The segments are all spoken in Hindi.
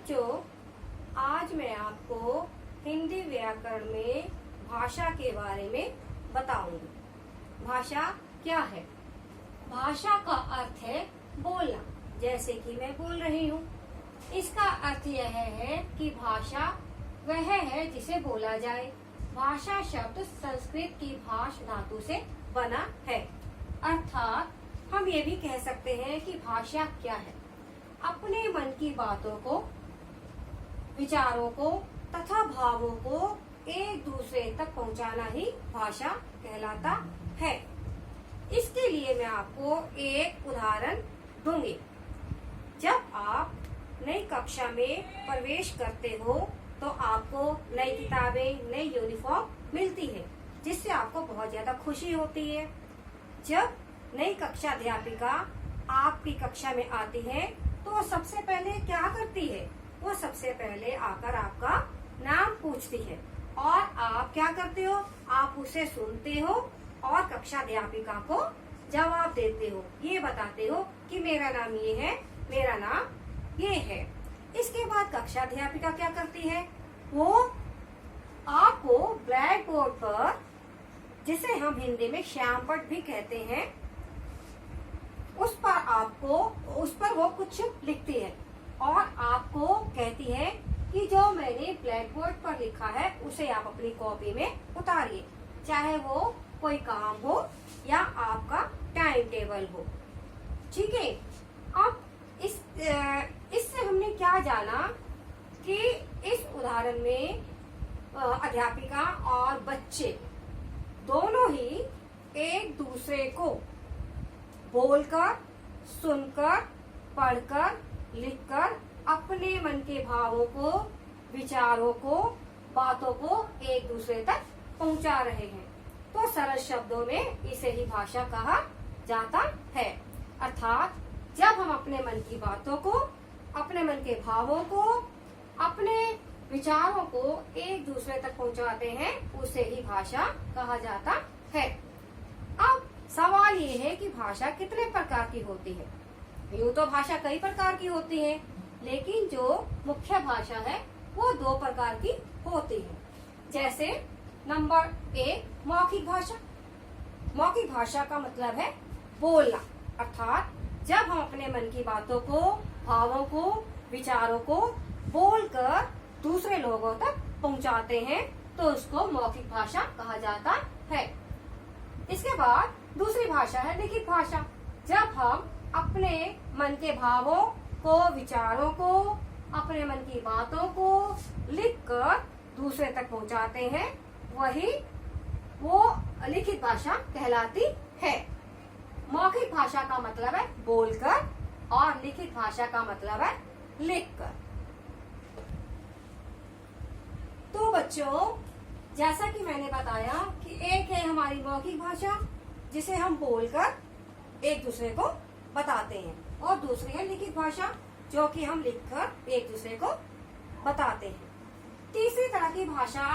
बच्चों, आज मैं आपको हिंदी व्याकरण में भाषा के बारे में बताऊंगी। भाषा क्या है? भाषा का अर्थ है बोलना, जैसे कि मैं बोल रही हूँ। इसका अर्थ यह है कि भाषा वह है जिसे बोला जाए। भाषा शब्द संस्कृत की भाष धातु से बना है। अर्थात हम ये भी कह सकते हैं कि भाषा क्या है? अपने मन की बातों को, विचारों को तथा भावों को एक दूसरे तक पहुंचाना ही भाषा कहलाता है। इसके लिए मैं आपको एक उदाहरण दूंगी। जब आप नई कक्षा में प्रवेश करते हो तो आपको नई किताबें, नई यूनिफॉर्म मिलती है, जिससे आपको बहुत ज्यादा खुशी होती है। जब नई कक्षा अध्यापिका आपकी कक्षा में आती है तो सबसे पहले क्या करती है? वो सबसे पहले आकर आपका नाम पूछती है और आप क्या करते हो? आप उसे सुनते हो और कक्षा अध्यापिका को जवाब देते हो। ये बताते हो कि मेरा नाम ये है, मेरा नाम ये है। इसके बाद कक्षा अध्यापिका क्या करती है? वो आपको ब्लैक बोर्ड पर, जिसे हम हिंदी में श्यामपट्ट भी कहते हैं, उस पर वो कुछ लिखती है और आपको कहती है कि जो मैंने ब्लैक बोर्ड पर लिखा है उसे आप अपनी कॉपी में उतारिए, चाहे वो कोई काम हो या आपका टाइम टेबल हो। ठीक है। अब इससे हमने क्या जाना कि इस उदाहरण में अध्यापिका और बच्चे दोनों ही एक दूसरे को बोलकर, सुनकर, पढ़कर, लिखकर अपने मन के भावों को, विचारों को, बातों को एक दूसरे तक पहुंचा रहे हैं। तो सरल शब्दों में इसे ही भाषा कहा जाता है। अर्थात जब हम अपने मन की बातों को, अपने मन के भावों को, अपने विचारों को एक दूसरे तक पहुंचाते हैं, उसे ही भाषा कहा जाता है। अब सवाल ये है कि भाषा कितने प्रकार की होती है? यूँ तो भाषा कई प्रकार की होती है, लेकिन जो मुख्य भाषा है वो दो प्रकार की होती है। जैसे नंबर 1 मौखिक भाषा। मौखिक भाषा का मतलब है बोलना। अर्थात जब हम अपने मन की बातों को, भावों को, विचारों को बोलकर दूसरे लोगों तक पहुंचाते हैं तो उसको मौखिक भाषा कहा जाता है। इसके बाद दूसरी भाषा है लिखित भाषा। जब हम अपने मन के भावों को, विचारों को, अपने मन की बातों को लिखकर दूसरे तक पहुंचाते हैं, वही वो लिखित भाषा कहलाती है। मौखिक भाषा का मतलब है बोलकर और लिखित भाषा का मतलब है लिखकर। तो बच्चों, जैसा कि मैंने बताया कि एक है हमारी मौखिक भाषा, जिसे हम बोलकर एक दूसरे को बताते हैं, और दूसरी है लिखित भाषा, जो कि हम लिखकर एक दूसरे को बताते हैं। तीसरी तरह की भाषा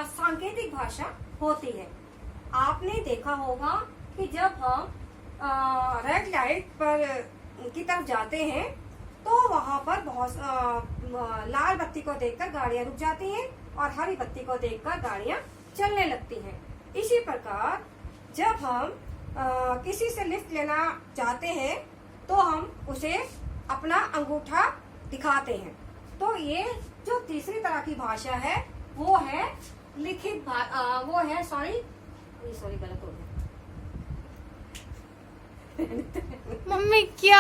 सांकेतिक भाषा होती है। आपने देखा होगा कि जब हम रेड लाइट पर की तरफ जाते हैं तो वहां पर बहुत लाल बत्ती को देखकर गाड़ियां रुक जाती हैं और हरी बत्ती को देखकर गाड़ियां चलने लगती हैं। इसी प्रकार जब हम किसी से लिफ्ट लेना चाहते हैं तो हम उसे अपना अंगूठा दिखाते हैं। तो ये जो तीसरी तरह की भाषा है वो है लिखित वो है सॉरी गलत हो गया। मम्मी क्या